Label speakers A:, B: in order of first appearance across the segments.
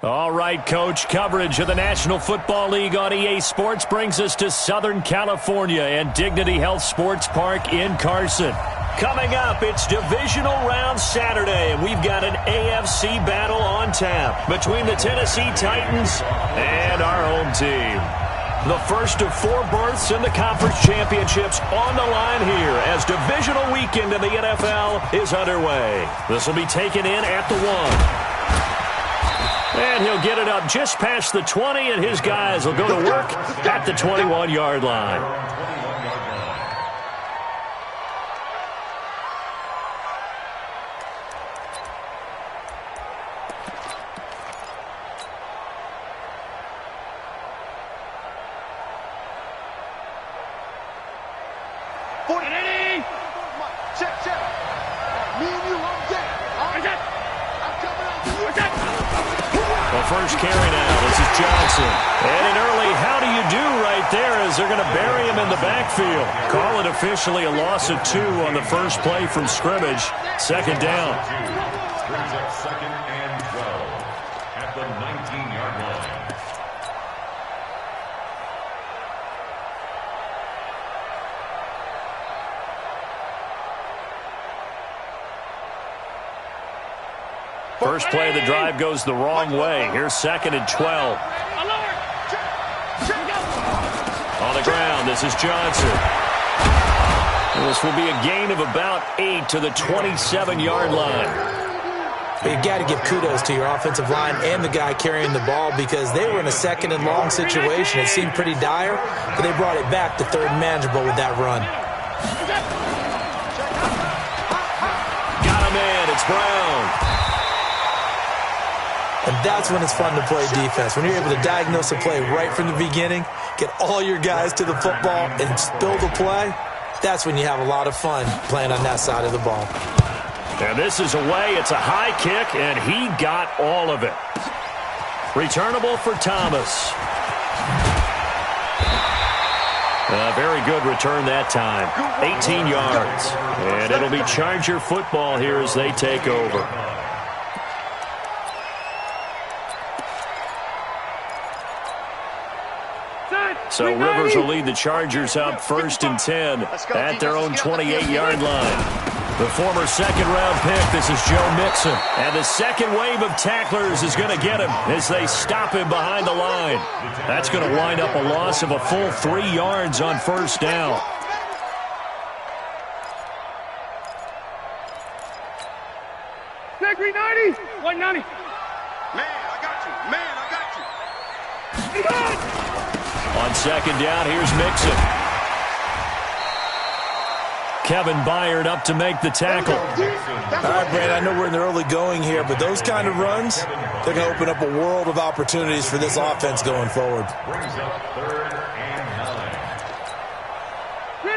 A: All right, Coach, coverage of the National Football League on EA Sports brings us to Southern California and Dignity Health Sports Park in Carson. Coming up, it's Divisional Round Saturday, and we've got an AFC battle on tap between the Tennessee Titans and our home team. The first of 4 berths in the conference championships on the line here as divisional weekend in the NFL is underway. This will be taken in at the 1. And he'll get it up just past the 20, and his guys will go to work at the 21-yard line. First carry now. This is Johnson. And an early how do you do right there as they're going to bury him in the backfield. Call it officially a loss of 2 on the first play from scrimmage. Second down.
B: Brings up 2nd and 12 at the 19-yard line.
A: First play of the drive goes the wrong way. Here's 2nd and 12. On the ground, this is Johnson. This will be a gain of about 8 to the 27-yard line.
C: You got to give kudos to your offensive line and the guy carrying the ball because they were in a 2nd and long situation. It seemed pretty dire, but they brought it back to 3rd and manageable with that run.
A: Got a man. It's Brown.
C: And that's when it's fun to play defense. When you're able to diagnose a play right from the beginning, get all your guys to the football, and build a play, that's when you have a lot of fun playing on that side of the ball.
A: And this is away. It's a high kick, and he got all of it. Returnable for Thomas. A very good return that time. 18 yards. And it'll be Charger football here as they take over. So Rivers will lead the Chargers up 1st and 10 at their own 28-yard line. The former 2nd-round pick, this is Joe Mixon. And the second wave of tacklers is going to get him as they stop him behind the line. That's going to wind up a loss of a full 3 yards on 1st down.
D: Gregory 90, 190.
E: Man, I got you. Man, I got you.
A: On 2nd down, here's Mixon. Kevin Byard up to make the tackle.
C: All right, Brad, I know we're in the early going here, but those kind of runs, they're going to open up a world of opportunities for this offense going forward.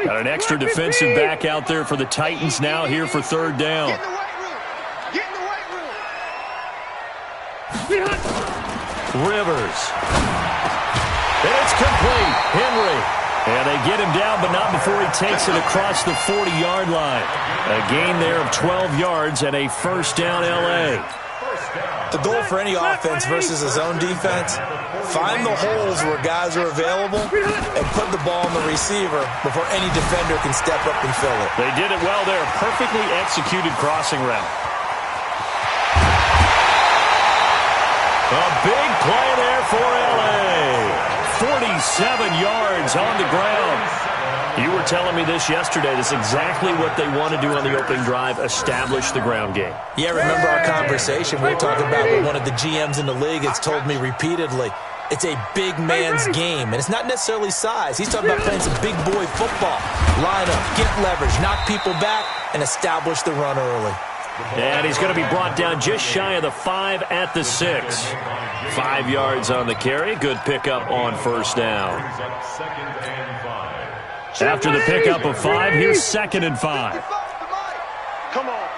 A: Got an extra defensive back out there for the Titans now here for 3rd down.
E: Get in the weight room.
A: Rivers. And it's complete. Henry. And they get him down, but not before he takes it across the 40-yard line. A gain there of 12 yards and a 1st down L.A.
C: The goal for any offense versus a zone defense, find the holes where guys are available and put the ball on the receiver before any defender can step up and fill it.
A: They did it well there. Perfectly executed crossing route. A big play there for L.A. 47 yards on the ground. You were telling me this yesterday. This is exactly what they want to do on the opening drive, establish the ground game.
C: Yeah, remember our conversation we were talking about with one of the GMs in the league. It's told me repeatedly, it's a big man's game, and it's not necessarily size. He's talking about playing some big boy football. Line up, get leverage, knock people back, and establish the run early.
A: And he's going to be brought down just shy of the 5 at the 6. 5 yards on the carry. Good pickup on 1st down. After the pickup of 5, here's 2nd and 5.
E: Come on.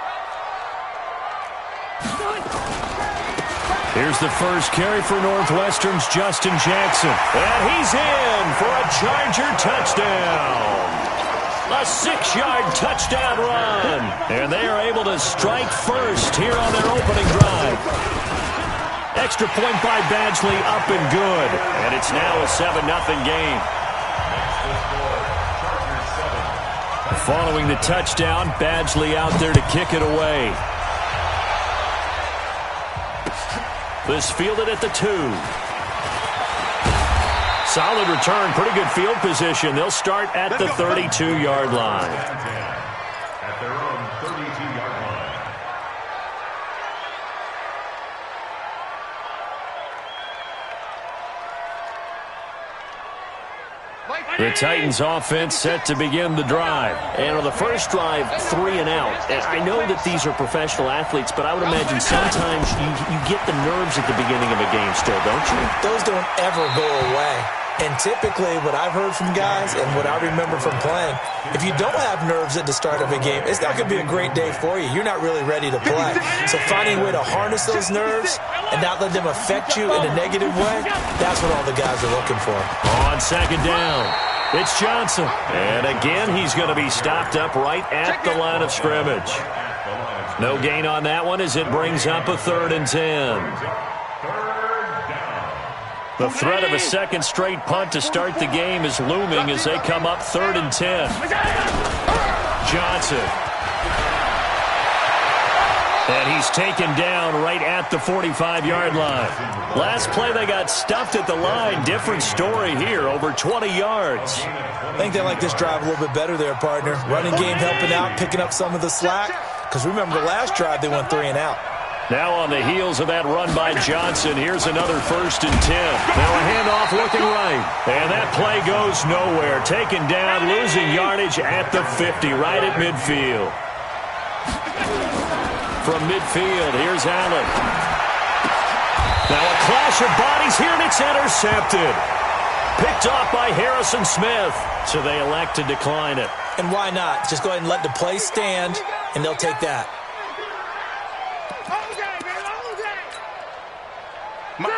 A: Here's the first carry for Northwestern's Justin Jackson. And he's in for a Charger touchdown. A 6-yard touchdown run. And they are able to strike first here on their opening drive. Extra point by Badgley, up and good. And it's now a 7-0 game. Following the touchdown, Badgley out there to kick it away. This fielded at the 2. Solid return, pretty good field position. They'll start at the 32-yard line.
B: At their own 32-yard line.
A: The Titans offense set to begin the drive.
D: And on the first drive, 3 and out. And I know that these are professional athletes, but I would imagine sometimes you get the nerves at the beginning of a game still, don't you?
C: Those don't ever go away. And typically, what I've heard from guys and what I remember from playing, if you don't have nerves at the start of a game, it's not going to be a great day for you. You're not really ready to play. So finding a way to harness those nerves and not let them affect you in a negative way, that's what all the guys are looking for.
A: On second down, it's Johnson. And again, he's going to be stopped up right at the line of scrimmage. No gain on that one as it brings up a 3rd and 10. The threat of a second straight punt to start the game is looming as they come up 3rd and 10. Johnson. And he's taken down right at the 45-yard line. Last play, they got stuffed at the line. Different story here, over 20 yards.
C: I think they like this drive a little bit better there, partner. Running game helping out, picking up some of the slack. Because remember, the last drive, they went 3 and out.
A: Now on the heels of that run by Johnson, here's another 1st and 10. Now a handoff looking right. And that play goes nowhere. Taken down, losing yardage at the 50, right at midfield. From midfield, here's Allen. Now a clash of bodies here, and it's intercepted. Picked off by Harrison Smith. So they elect to decline it.
C: And why not? Just go ahead and let the play stand, and they'll take that.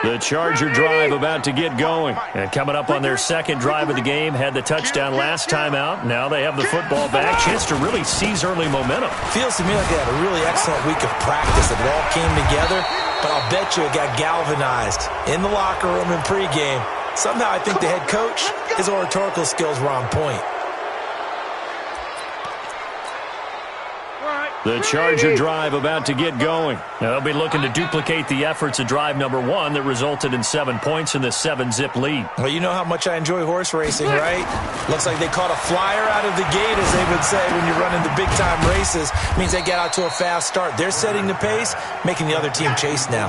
A: The Charger drive about to get going. And coming up on their second drive of the game, had the touchdown last time out. Now they have the football back. Chance to really seize early momentum.
C: Feels to me like they had a really excellent week of practice. It all came together, but I'll bet you it got galvanized in the locker room in pregame. Somehow I think the head coach, his oratorical skills were on point.
A: The Charger drive about to get going. They'll be looking to duplicate the efforts of drive number 1 that resulted in 7 points in the 7-zip lead.
C: Well, you know how much I enjoy horse racing, right? Looks like they caught a flyer out of the gate, as they would say, when you're running the big-time races. Means they get out to a fast start. They're setting the pace, making the other team chase now.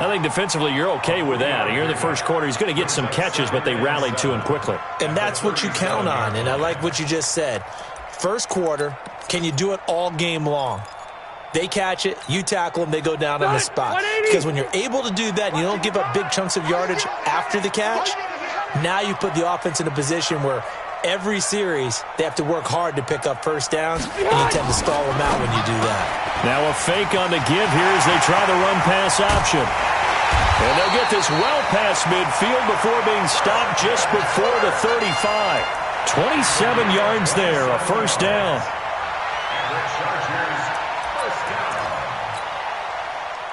A: I think defensively you're okay with that. Here in the first quarter, he's going to get some catches, but they rallied to him quickly.
C: And that's what you count on, and I like what you just said. First quarter, can you do it all game long? They catch it, you tackle them, they go down on the spot. Because when you're able to do that and you don't give up big chunks of yardage after the catch, now you put the offense in a position where every series they have to work hard to pick up first downs, and you tend to stall them out when you do that.
A: Now a fake on the give here as they try the run-pass option. And they'll get this well past midfield before being stopped just before the 35. 27 yards there, a first down.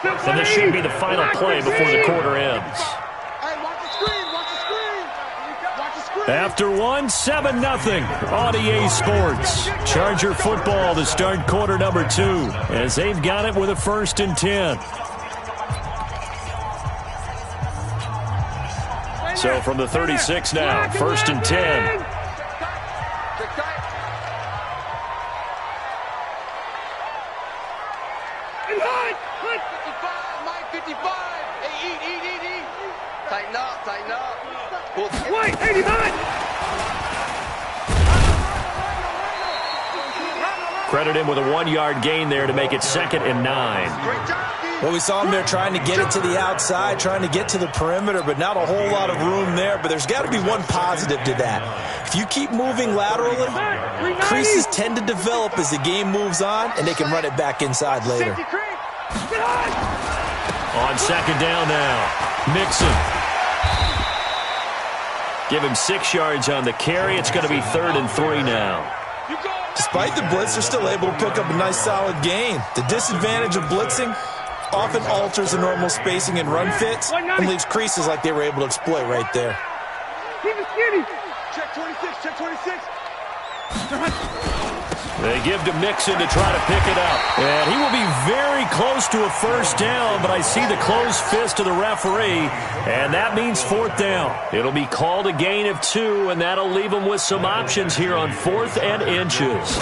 A: And this should be the final play before the quarter ends. After one, 7-0 on EA Sports. Charger football to start quarter number 2 as they've got it with a 1st and 10. So from the 36 now, 1st and 10.
E: Tighten up. Wait, 89!
A: Credit him with a 1-yard gain there to make it 2nd and 9.
C: Well, we saw him there trying to get it to the outside, trying to get to the perimeter, but not a whole lot of room there. But there's got to be one positive to that. If you keep moving laterally, creases tend to develop as the game moves on, and they can run it back inside later.
A: On 2nd down now, Mixon. Give him 6 yards on the carry. It's going to be 3rd and 3 now.
C: Despite the blitz, they're still able to pick up a nice solid gain. The disadvantage of blitzing, often alters the normal spacing and run fits and leaves creases like they were able to exploit right there.
E: Keep it skinny. Check 26, check 26.
A: They give to Mixon to try to pick it up. And he will be very close to a first down, but I see the closed fist of the referee, and that means fourth down. It'll be called a gain of 2, and that'll leave them with some options here on 4th and inches.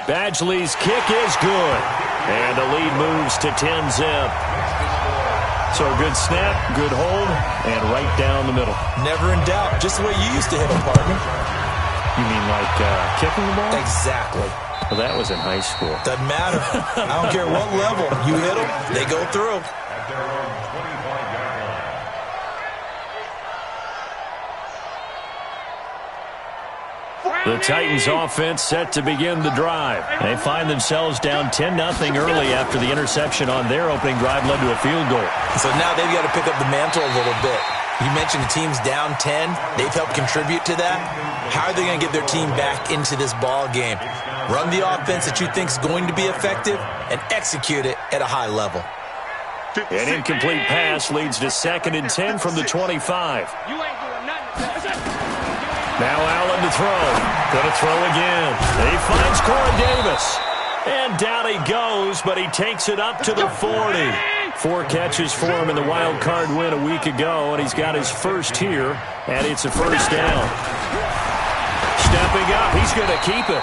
A: Badgley's kick is good, and the lead moves to 10-zip. So a good snap, good hold, and right down the middle.
C: Never in doubt. Just the way you used to hit them, partner.
A: You mean like kicking the ball?
C: Exactly.
A: Well, that was in high school.
C: Doesn't matter. I don't care what level. You hit them, they go through.
B: At their own 25-yard line.
A: The Titans offense set to begin the drive. They find themselves down 10-0 early after the interception on their opening drive led to a field goal.
C: So now they've got to pick up the mantle a little bit. You mentioned the team's down 10. They've helped contribute to that. How are they going to get their team back into this ball game? Run the offense that you think is going to be effective and execute it at a high level.
A: An incomplete pass leads to 2nd and 10 from the 25.
E: You ain't doing nothing.
A: Now Allen to throw. Going to throw again. He finds Corey Davis. And down he goes, but he takes it up to the 40. 4 catches for him in the wild card win a week ago, and he's got his first here, and it's a first down. Stepping up, he's going to keep it.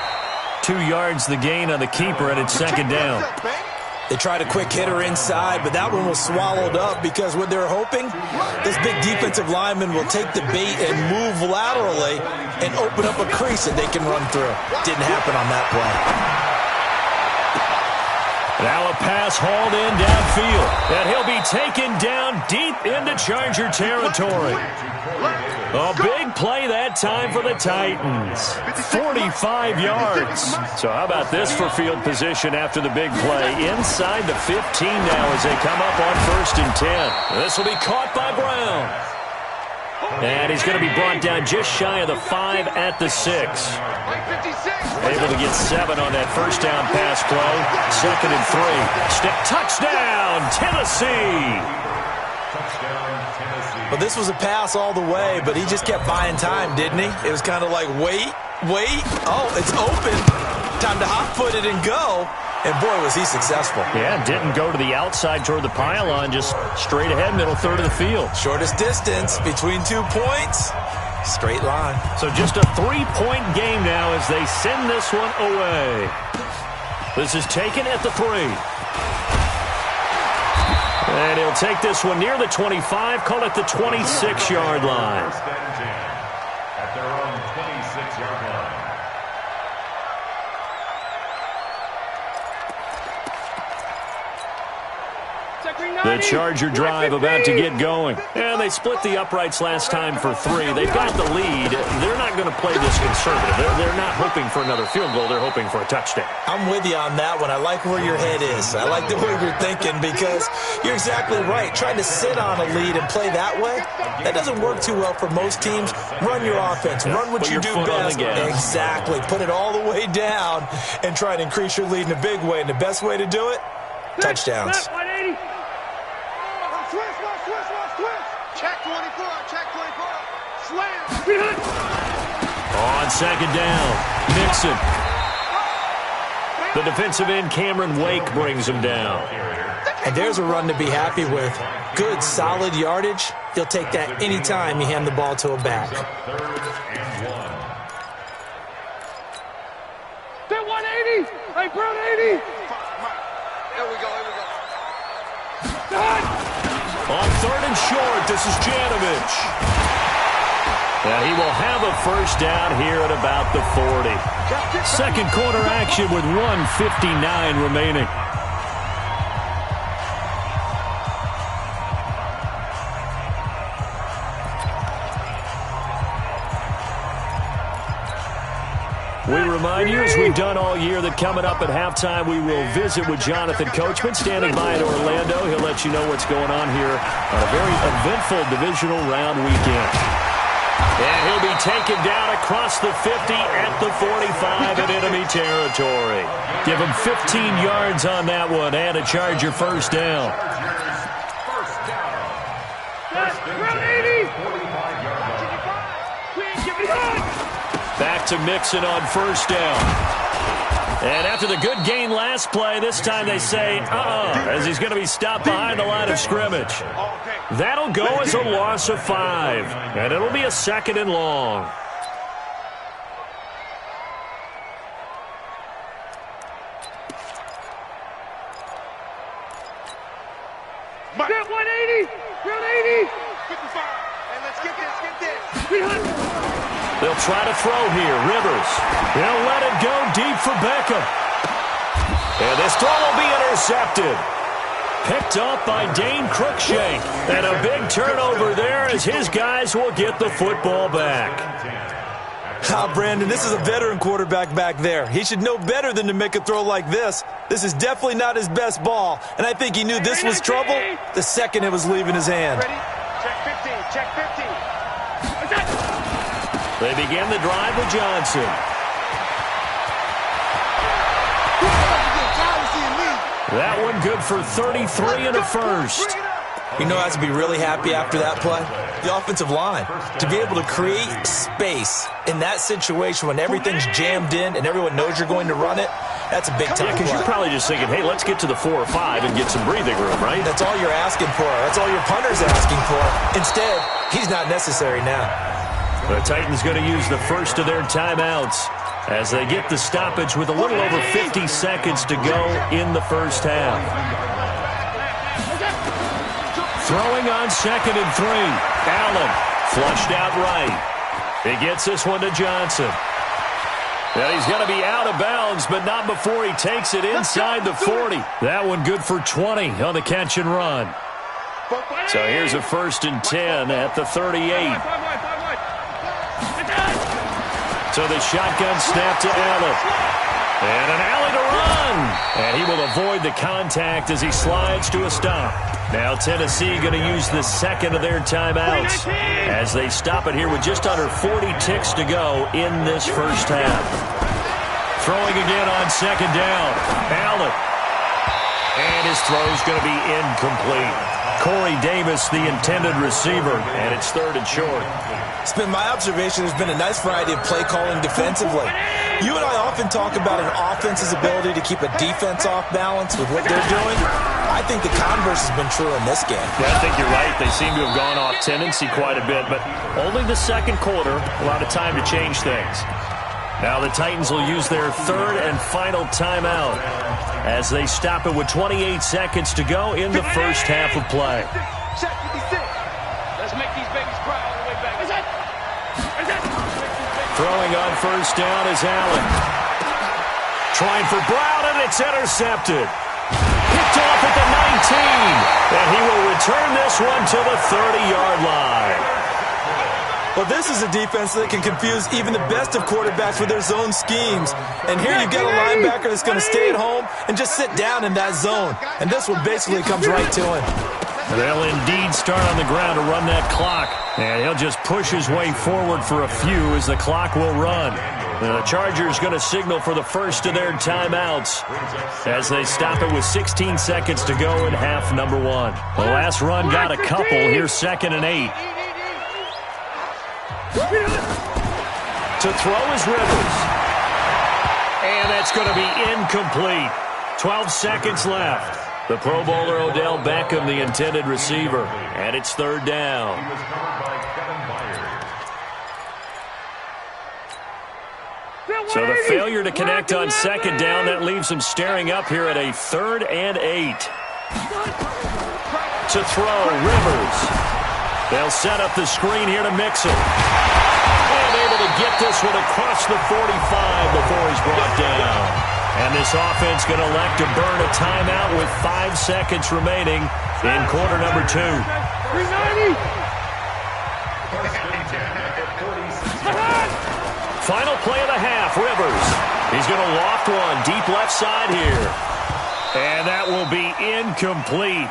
A: 2 yards the gain on the keeper, and it's 2nd down.
C: They tried a quick hitter inside, but that one was swallowed up because what they're hoping, this big defensive lineman will take the bait and move laterally and open up a crease that they can run through. Didn't happen on that play.
A: Now a pass hauled in downfield, and he'll be taken down deep into Charger territory. A big play that time for the Titans. 45 yards. So how about this for field position after the big play? Inside the 15 now as they come up on 1st and 10. This will be caught by Brown. And he's going to be brought down just shy of the 5 at the 6. Able to get 7 on that first down pass play. 2nd and 3. Touchdown, Tennessee.
C: Well, this was a pass all the way, but he just kept buying time, didn't he? It was kind of like, wait. Oh, it's open. Time to hot-foot it and go. And, boy, was he successful.
A: Yeah, didn't go to the outside toward the pylon, just straight ahead, middle third of the field.
C: Shortest distance between 2 points. Straight line.
A: So just a 3-point game now as they send this one away. This is taken at the 3. And he'll take this one near the 25, call it the 26-yard line.
B: At their own 26-yard line.
A: The Charger drive about to get going. And they split the uprights last time for 3. They've got the lead. They're not going to play this conservative. They're not hoping for another field goal. They're hoping for a touchdown.
C: I'm with you on that one. I like where your head is. I like the way you're thinking because you're exactly right. Trying to sit on a lead and play that way, that doesn't work too well for most teams. Run your offense. Run what you do best. Exactly. Put it all the way down and try to increase your lead in a big way. And the best way to do it, touchdowns.
E: Check 24, check 24. Slam.
A: On 2nd down, Nixon. The defensive end, Cameron Wake, brings him down.
C: And there's a run to be happy with. Good, solid yardage. You'll take that anytime you hand the ball to a back.
E: They're 180. Hey, Brown 80. Here we go.
A: On 3rd and short, this is Janovich. Now he will have a first down here at about the 40. 2nd quarter action with 1:59 remaining. We remind you, as we've done all year, that coming up at halftime, we will visit with Jonathan Coachman, standing by in Orlando. He'll let you know what's going on here on a very eventful divisional round weekend. And he'll be taken down across the 50 at the 45 in enemy territory. Give him 15 yards on that one and a Charger first down. Back to Mixon on first down. And after the good gain last play, this time they say, as he's going to be stopped behind the line of scrimmage. That'll go as a loss of 5, and it'll be a 2nd and long.
E: Get 180! 180! 55! And let's get this!
A: They'll try to throw here. Rivers. They'll let it go deep for Beckham. And this throw will be intercepted. Picked off by Dane Cruikshank. And a big turnover there as his guys will get the football back.
C: Brandon, this is a veteran quarterback back there. He should know better than to make a throw like this. This is definitely not his best ball. And I think he knew this was trouble the second it was leaving his hand.
E: Ready? Check 15. Check 15.
A: They begin the drive with Johnson. That one good for 33 and a first.
C: You know, I have to be really happy after that play. The offensive line, to be able to create space in that situation when everything's jammed in and everyone knows you're going to run it, that's a big time play.
A: Because you're probably just thinking, hey, let's get to the 4 or 5 and get some breathing room, right?
C: That's all you're asking for. That's all your punter's asking for. Instead, he's not necessary now.
A: The Titans going to use the first of their timeouts as they get the stoppage with a little over 50 seconds to go in the first half. Throwing on 2nd and 3. Allen flushed out right. He gets this one to Johnson. Now he's going to be out of bounds, but not before he takes it inside the 40. That one good for 20 on the catch and run. So here's a 1st and 10 at the 38. So the shotgun snap to Allen. And an alley to run. And he will avoid the contact as he slides to a stop. Now Tennessee going to use the 2nd of their timeouts as they stop it here with just under 40 ticks to go in this first half. Throwing again on 2nd down. Allen. And his throw's going to be incomplete. Corey Davis, the intended receiver, and it's 3rd and short.
C: It's been my observation there's been a nice variety of play calling defensively. You and I often talk about an offense's ability to keep a defense off balance with what they're doing. I think the converse has been true in this game.
A: Yeah, I think you're right. They seem to have gone off tendency quite a bit, but only the 2nd quarter, a lot of time to change things. Now the Titans will use their 3rd and final timeout as they stop it with 28 seconds to go in the first half of play.
E: Check 56. Let's make these babies cry all the way back.
A: Throwing on first down is Allen. Trying for Brown, and it's intercepted. Picked off at the 19. And he will return this one to the 30-yard line.
C: Well, this is a defense that can confuse even the best of quarterbacks with their zone schemes. And here you've got a linebacker that's going to stay at home and just sit down in that zone. And this one basically comes right to him.
A: They'll indeed start on the ground to run that clock. And he'll just push his way forward for a few as the clock will run. The Chargers going to signal for the first of their timeouts as they stop it with 16 seconds to go in half number 1. The last run got a couple. Here's 2nd and 8. To throw is Rivers. And that's going to be incomplete. 12 seconds left. The Pro Bowler Odell Beckham, the intended receiver. And it's 3rd down. So the failure to connect on 2nd down, that leaves him staring up here at a 3rd and 8. To throw, Rivers. They'll set up the screen here to Mixon. And able to get this one across the 45 before he's brought down. And this offense going to elect to burn a timeout with 5 seconds remaining in quarter number 2.
E: 390.
A: Final play of the half, Rivers. He's going to loft one deep left side here. And that will be incomplete.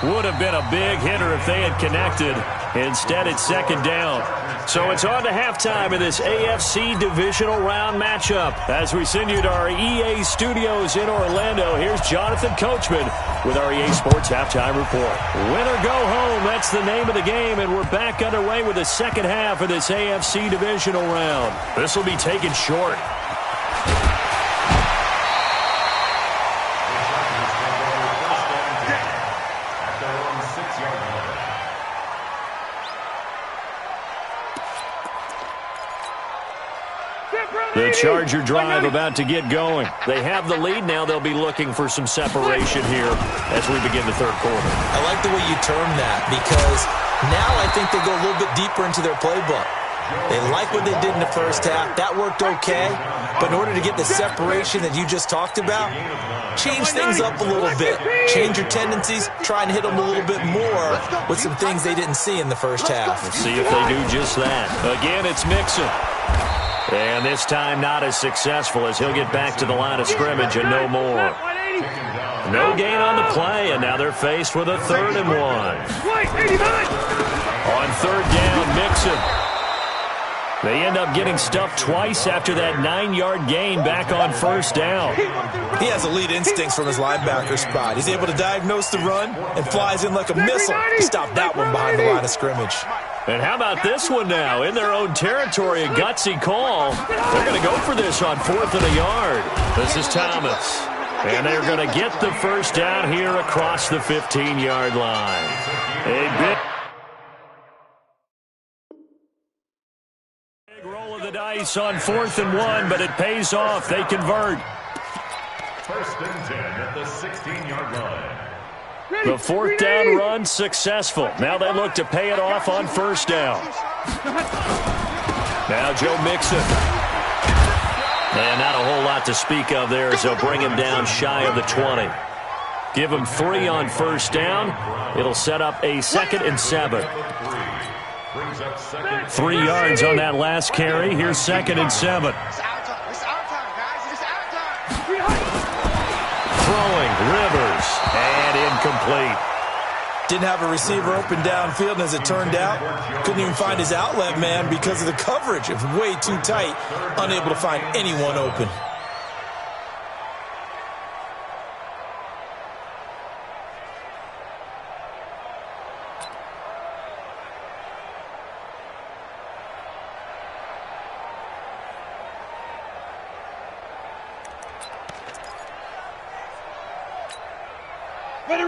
A: Would have been a big hitter if they had connected. Instead, it's second down. So it's on to halftime in this AFC divisional round matchup. As we send you to our EA studios in Orlando, here's Jonathan Coachman with our EA Sports Halftime Report. Win or go home, that's the name of the game, and we're back underway with the second half of this AFC divisional round. This will be taken short. The Charger drive about to get going. They have the lead now. They'll be looking for some separation here as we begin the third quarter.
C: I like the way you term that because now I think they go a little bit deeper into their playbook. They like what they did in the first half. That worked okay. But in order to get the separation that you just talked about, change things up a little bit. Change your tendencies. Try and hit them a little bit more with some things they didn't see in the first half.
A: We'll see if they do just that. Again, it's Mixon. And this time not as successful as he'll get back to the line of scrimmage and no more. No gain on the play, and now they're faced with a 3rd and 1. On 3rd down, Mixon. They end up getting stuffed twice after that 9-yard gain back on 1st down.
C: He has elite instincts from his linebacker spot. He's able to diagnose the run and flies in like a missile to stop that one behind the line of scrimmage.
A: And how about this one now? In their own territory, a gutsy call. They're going to go for this on 4th and a yard. This is Thomas. And they're going to get the first down here across the 15-yard line. A big roll of the dice on 4th and 1, but it pays off. They convert.
B: 1st and 10 at the 16-yard line.
A: The 4th down run successful. Now they look to pay it off on 1st down. Now Joe Mixon. And not a whole lot to speak of there as they'll bring him down shy of the 20. Give him 3 on 1st down. It'll set up a 2nd and 7. 3 yards on that last carry. Here's 2nd and 7. Throwing, Rivers, and incomplete.
C: Didn't have a receiver open downfield, and as it turned out, couldn't even find his outlet man because of the coverage. It was way too tight, unable to find anyone open.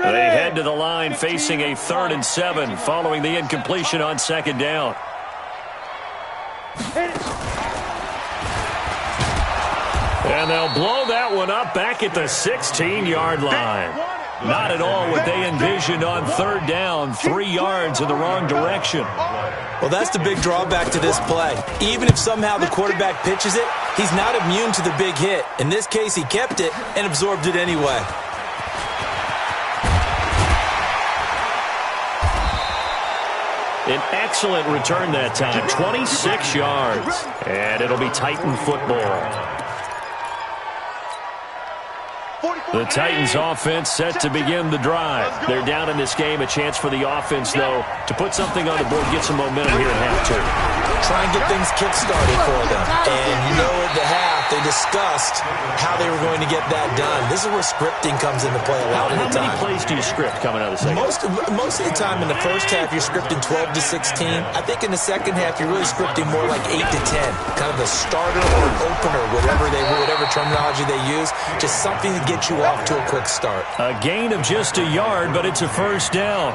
A: They head to the line facing a 3rd and 7 following the incompletion on 2nd down. And they'll blow that one up back at the 16-yard line. Not at all what they envisioned on 3rd down, 3 yards in the wrong direction.
C: Well, that's the big drawback to this play. Even if somehow the quarterback pitches it, he's not immune to the big hit. In this case, he kept it and absorbed it anyway.
A: An excellent return that time, 26 yards. And it'll be Titan football. The Titans offense set to begin the drive. They're down in this game. A chance for the offense, though, to put something on the board, get some momentum here at half 2.
C: Try and get things kick-started for them. And you know at the half, they discussed how they were going to get that done. This is where scripting comes into play a lot of the time.
A: How many plays do you script coming out of the second?
C: Most of the time in the first half, you're scripting 12 to 16. I think in the second half, you're really scripting more like 8 to 10. Kind of a starter or an opener, whatever terminology they use. Just something to get you off to a quick start.
A: A gain of just a yard, but it's a 1st down.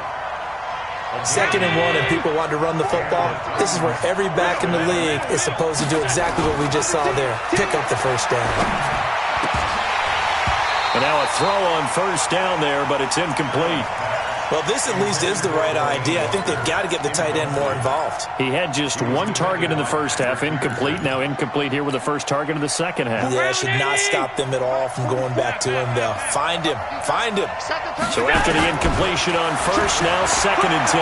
C: 2nd and 1, and people want to run the football. This is where every back in the league is supposed to do exactly what we just saw there. Pick up the 1st down.
A: And now a throw on 1st down there, but it's incomplete.
C: Well, this at least is the right idea. I think they've got to get the tight end more involved.
A: He had just 1 target in the first half, incomplete. Now incomplete here with the first target of the second half.
C: Yeah, it should not stop them at all from going back to him, though. Find him. Find him.
A: So after the incompletion on 1st, now 2nd and 10.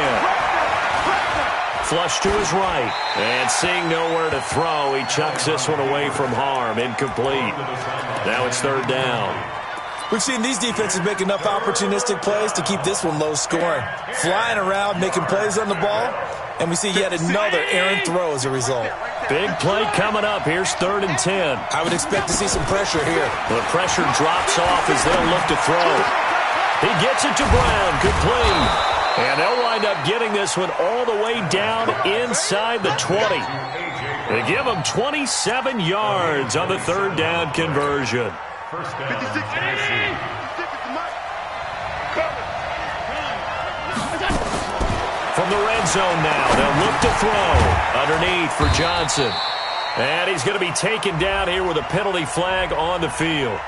A: Flush to his right. And seeing nowhere to throw, he chucks this one away from harm. Incomplete. Now it's 3rd down.
C: We've seen these defenses make enough opportunistic plays to keep this one low scoring. Flying around, making plays on the ball, and we see yet another errant throw as a result.
A: Big play coming up. Here's 3rd and 10.
C: I would expect to see some pressure here.
A: The pressure drops off as they'll look to throw. He gets it to Brown. Complete. And they'll wind up getting this one all the way down inside the 20. They give him 27 yards on the 3rd down conversion.
B: First down.
A: From the red zone now, they'll look to throw underneath for Johnson. And he's going to be taken down here with a penalty flag on the field.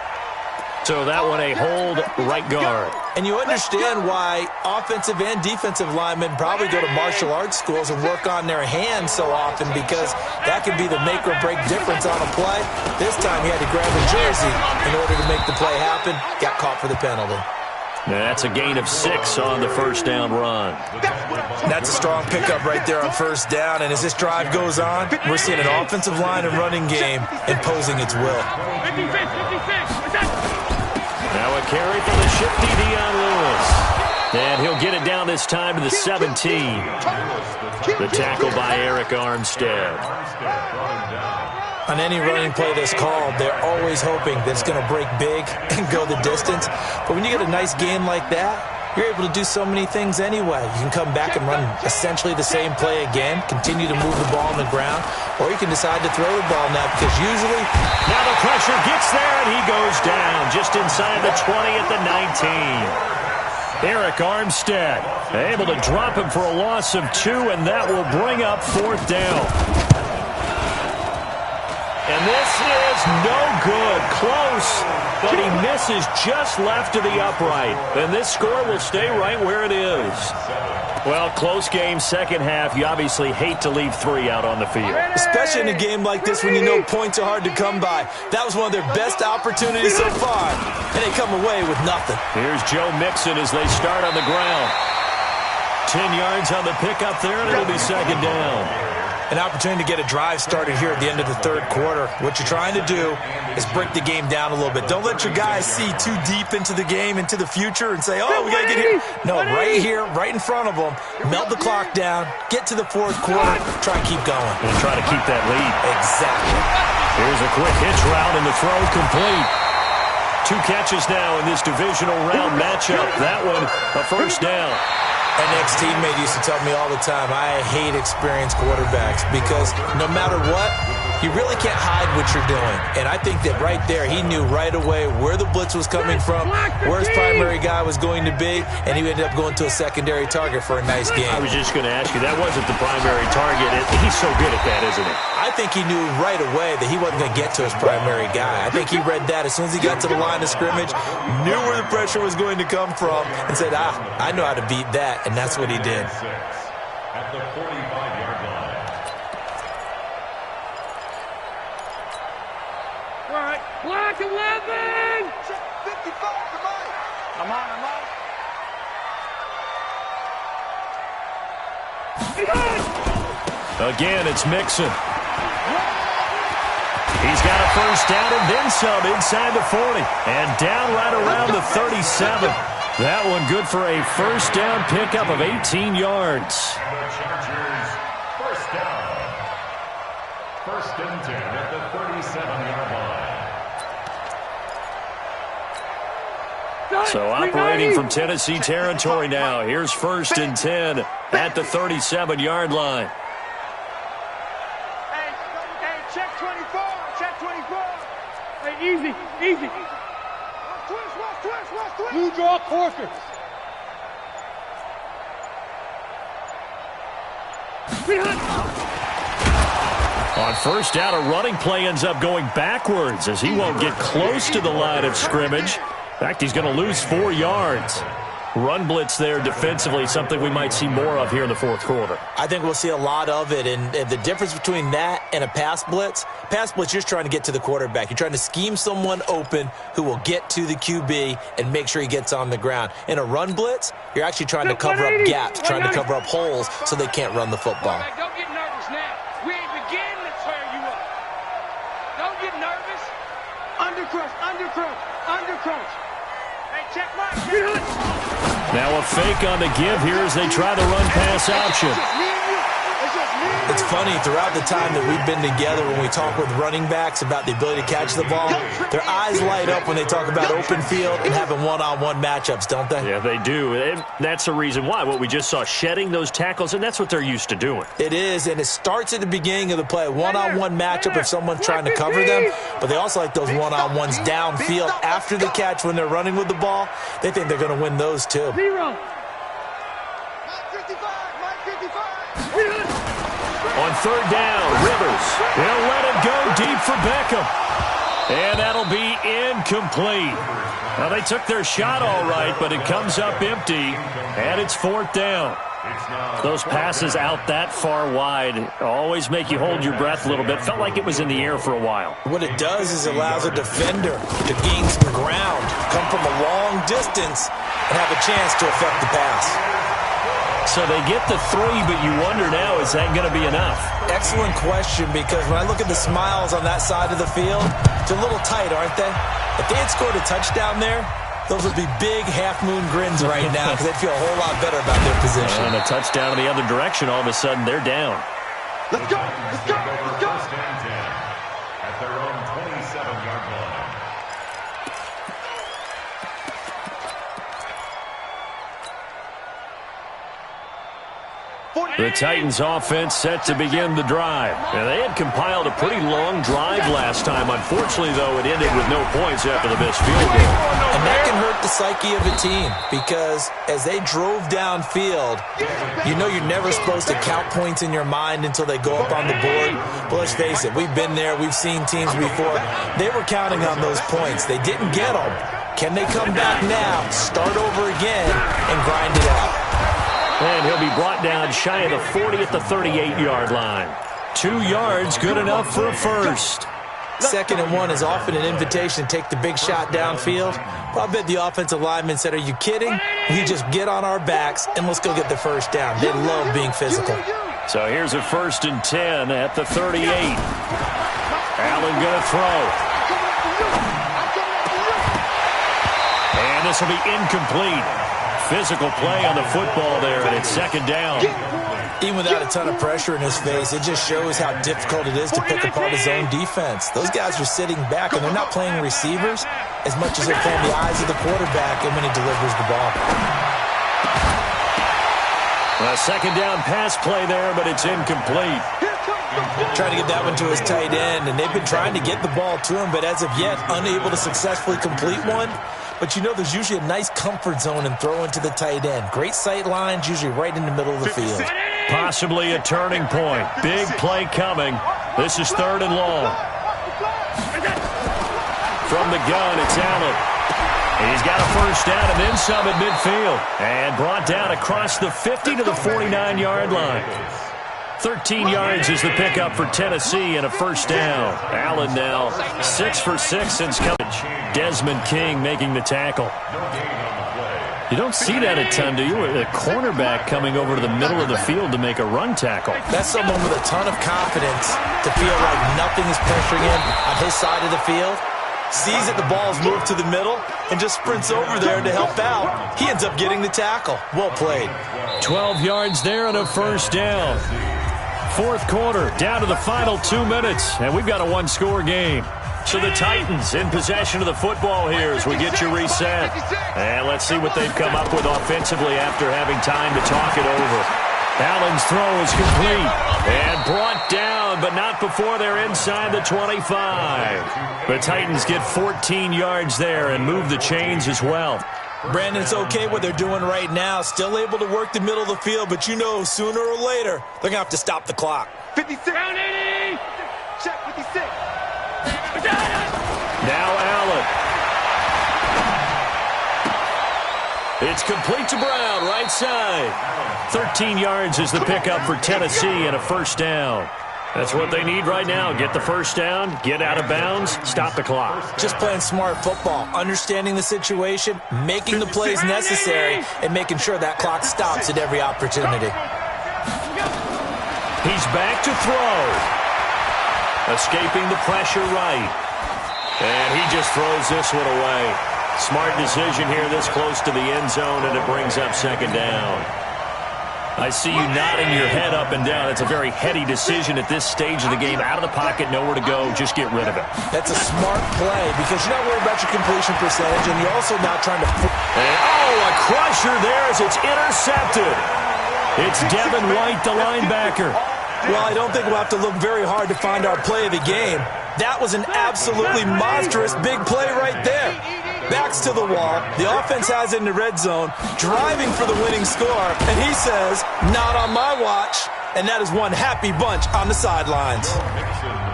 A: So that one a hold right guard.
C: And you understand why offensive and defensive linemen probably go to martial arts schools and work on their hands so often, because that could be the make or break difference on a play. This time he had to grab a jersey in order to make the play happen. Got caught for the penalty.
A: That's a gain of 6 on the 1st down run.
C: That's a strong pickup right there on 1st down. And as this drive goes on, we're seeing an offensive line and running game imposing its will.
A: Now a carry for the shifty Dion Lewis. And he'll get it down this time to the 17. The tackle by Eric Armstead.
C: On any running play that's called, they're always hoping that it's going to break big and go the distance. But when you get a nice gain like that, you're able to do so many things anyway. You can come back and run essentially the same play again, continue to move the ball on the ground, or you can decide to throw the ball now, because usually...
A: Now the pressure gets there, and he goes down just inside the 20 at the 19. Eric Armstead able to drop him for a loss of 2, and that will bring up 4th down. And this is no good. Close, but he misses just left to the upright. And this score will stay right where it is. Well, close game, second half. You obviously hate to leave 3 out on the field.
C: Especially in a game like this when you know points are hard to come by. That was one of their best opportunities so far, and they come away with nothing.
A: Here's Joe Mixon as they start on the ground. 10 yards on the pickup there, and it'll be 2nd down.
C: An opportunity to get a drive started here at the end of the 3rd quarter. What you're trying to do is break the game down a little bit. Don't let your guys see too deep into the game, into the future, and say, oh, we got to get here. No, right here, right in front of them. Melt the clock down, get to the 4th quarter, try and keep going.
A: And try to keep that lead.
C: Exactly.
A: Here's a quick hitch route, and the throw complete. 2 catches now in this divisional round matchup. That one, a 1st down.
C: An ex-teammate used to tell me all the time, I hate experienced quarterbacks, because no matter what, you really can't hide what you're doing. And I think that right there, he knew right away where the blitz was coming from, where his primary guy was going to be, and he ended up going to a secondary target for a nice game.
A: I was just going to ask you, that wasn't the primary target. He's so good at that, isn't he?
C: I think he knew right away that he wasn't going to get to his primary guy. I think he read that as soon as he got to the line of scrimmage, knew where the pressure was going to come from, and said, I know how to beat that, and that's what he did.
B: At the 45-yard line.
E: All right, black 11! 55, come on. I'm on.
A: Again, it's Mixon. He's got a 1st down and then some inside the 40. And down right around the 37. That one good for a 1st down pickup of 18 yards.
B: The Chargers, 1st down. 1st and 10 at the 37-yard line.
A: So operating from Tennessee territory now. Here's 1st and 10 at the 37-yard line.
E: Hey, check 24. Hey, easy. Twist. You draw quarter.
A: On 1st down, a running play ends up going backwards as he won't get close to the line of scrimmage. In fact, he's going to lose 4 yards. Run blitz there defensively, something we might see more of here in the 4th quarter.
C: I think we'll see a lot of it, and the difference between that and a pass blitz, you're just trying to get to the quarterback. You're trying to scheme someone open who will get to the QB and make sure he gets on the ground. In a run blitz, you're actually trying to cover up gaps, trying to cover up holes so they can't run the football.
E: Don't get nervous now. We ain't beginning to tear you up. Don't get nervous. Undercrunch.
A: Now a fake on the give here as they try the run-pass option.
C: It's funny, throughout the time that we've been together, when we talk with running backs about the ability to catch the ball, their eyes light up when they talk about open field and having one-on-one matchups, don't they?
A: Yeah, they do. And that's the reason why. What we just saw, shedding those tackles, and that's what they're used to doing.
C: It is, and it starts at the beginning of the play. One-on-one matchup if someone's trying to cover them, but they also like those one-on-ones downfield after the catch when they're running with the ball. They think they're going to win those too.
A: On third down, Rivers. He'll let it go deep for Beckham. And that'll be incomplete. Now, they took their shot all right, but it comes up empty, and it's fourth down. Those passes out that far wide always make you hold your breath a little bit. Felt like it was in the air for a while.
C: What it does is it allows a defender to gain some ground, come from a long distance, and have a chance to affect the pass.
A: So they get the 3, but you wonder now, is that going to be enough?
C: Excellent question, because when I look at the smiles on that side of the field, they're a little tight, aren't they? If they had scored a touchdown there, those would be big half-moon grins right now because they'd feel a whole lot better about their position.
A: And a touchdown in the other direction, all of a sudden they're down.
E: Let's go! Let's go! Let's go!
B: First and 10 at their own 27-yard line.
A: The Titans offense set to begin the drive. And they had compiled a pretty long drive last time. Unfortunately, though, it ended with no points after the missed field goal.
C: And that can hurt the psyche of a team because as they drove downfield, you know you're never supposed to count points in your mind until they go up on the board. But let's face it, we've been there. We've seen teams before. They were counting on those points. They didn't get them. Can they come back now, start over again, and grind it out?
A: And he'll be brought down shy of the 40 at the 38-yard line. 2 yards, good enough for a first.
C: 2nd and 1 is often an invitation to take the big shot downfield. But I bet the offensive lineman said, are you kidding? We just get on our backs and let's go get the first down. They love being physical.
A: So here's a 1st and 10 at the 38. Allen going to throw. And this will be incomplete. Physical play on the football there, and it's 2nd down.
C: Even without a ton of pressure in his face, it just shows how difficult it is to pick apart his own defense. Those guys are sitting back, and they're not playing receivers as much as they're playing the eyes of the quarterback and when he delivers the ball.
A: A 2nd down pass play there, but it's incomplete.
C: Trying to get that one to his tight end, and they've been trying to get the ball to him, but as of yet, unable to successfully complete one. But you know there's usually a nice comfort zone in throwing to the tight end. Great sight lines, usually right in the middle of the field.
A: Possibly a turning point. Big play coming. This is 3rd and long. From the gun, it's Allen. He's got a first down and then some at midfield. And brought down across the 50 to the 49-yard line. 13 yards is the pickup for Tennessee and a first down. Allen now 6 for 6 since coming. Desmond King making the tackle. You don't see that a ton, do you? A cornerback coming over to the middle of the field to make a run tackle.
C: That's someone with a ton of confidence to feel like nothing is pressuring him on his side of the field. Sees that the ball's moved to the middle and just sprints over there to help out. He ends up getting the tackle. Well played.
A: 12 yards there and a first down. 4th quarter, down to the final 2 minutes, and we've got a one-score game. So the Titans in possession of the football here as we get you reset. And let's see what they've come up with offensively after having time to talk it over. Allen's throw is complete and brought down, but not before they're inside the 25. The Titans get 14 yards there and move the chains as well.
C: Brandon, it's okay what they're doing right now. Still able to work the middle of the field, but you know sooner or later they're going to have to stop the clock.
E: 56. Down 80. Check 56.
A: Now Allen. It's complete to Brown, right side. 13 yards is the pickup for Tennessee and a first down. That's what they need right now. Get the first down, get out of bounds, stop the clock.
C: Just playing smart football, understanding the situation, making the plays necessary, and making sure that clock stops at every opportunity.
A: He's back to throw. Escaping the pressure right. And he just throws this one away. Smart decision here this close to the end zone, and it brings up second down. I see you nodding your head up and down. It's a very heady decision at this stage of the game. Out of the pocket, nowhere to go. Just get rid of it.
C: That's a smart play because you're not worried about your completion percentage, and you're also not trying to...
A: And, a crusher there as it's intercepted. It's Devin White, the linebacker.
C: Well, I don't think we'll have to look very hard to find our play of the game. That was an absolutely monstrous big play right there. Backs to the wall. The offense has it in the red zone, driving for the winning score, and he says, not on my watch. And that is one happy bunch on the sidelines.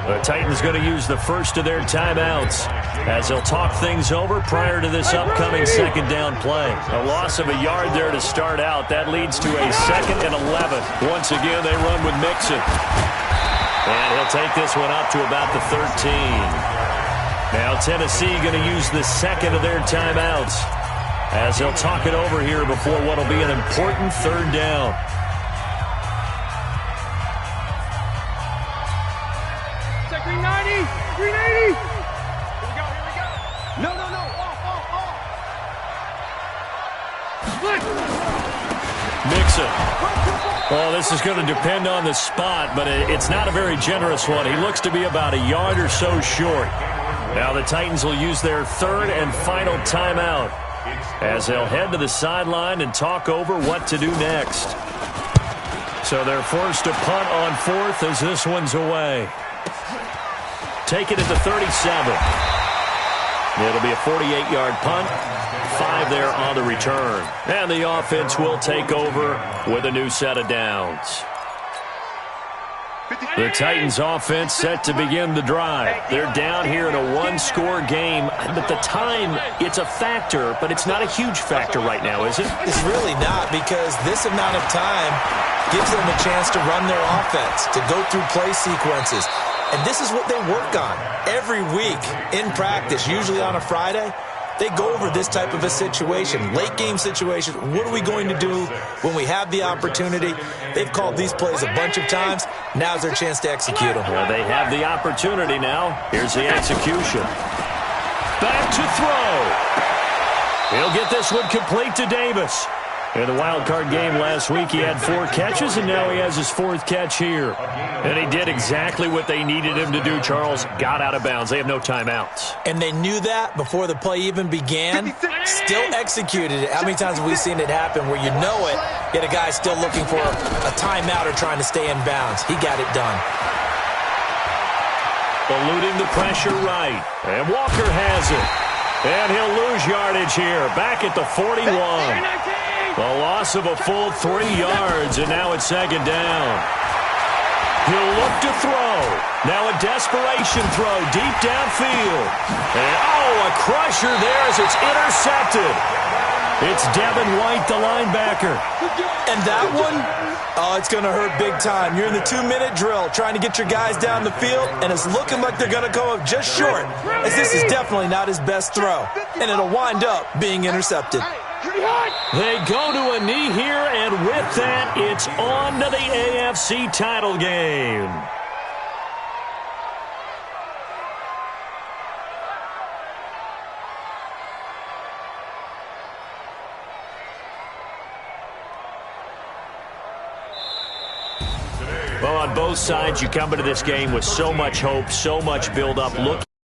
A: The Titans going to use the first of their timeouts as they'll talk things over prior to this upcoming second down play. A loss of a yard there to start out. That leads to a 2nd and 11. Once again, they run with Mixon. And he'll take this one up to about the 13. Now Tennessee going to use the second of their timeouts as they'll talk it over here before what will be an important third down.
E: Check 390, 380. Here we go. No.
A: Mixon. Well, this is going to depend on the spot, but it's not a very generous one. He looks to be about a yard or so short. Now the Titans will use their third and final timeout as they'll head to the sideline and talk over what to do next. So they're forced to punt on fourth as this one's away. Take it at the 37. It'll be a 48-yard punt. 5 there on the return. And the offense will take over with a new set of downs. The Titans offense set to begin the drive. They're down here in a one-score game. But the time, it's a factor, but it's not a huge factor right now, is it?
C: It's really not, because this amount of time gives them a chance to run their offense, to go through play sequences. And this is what they work on every week in practice, usually on a Friday. They go over this type of a situation, late game situation. What are we going to do when we have the opportunity? They've called these plays a bunch of times. Now's their chance to execute them.
A: Well, they have the opportunity now. Here's the execution. Back to throw. He'll get this one complete to Davis. In the wild card game last week, he had 4 catches, and now he has his 4th catch here. And he did exactly what they needed him to do, Charles. Got out of bounds. They have no timeouts.
C: And they knew that before the play even began. Still executed it. How many times have we seen it happen where you know it, yet a guy still looking for a timeout or trying to stay in bounds? He got it done.
A: Eluding the pressure right. And Walker has it. And he'll lose yardage here. Back at the 41. A loss of a full 3 yards, and now it's second down. He'll look to throw. Now a desperation throw deep downfield. And, a crusher there as it's intercepted. It's Devin White, the linebacker.
C: And that one, it's going to hurt big time. You're in the 2-minute drill trying to get your guys down the field, and it's looking like they're going to come up just short, as this is definitely not his best throw. And it'll wind up being intercepted.
A: They go to a knee here, and with that, it's on to the AFC title game. Well, on both sides, you come into this game with so much hope, so much build-up. Look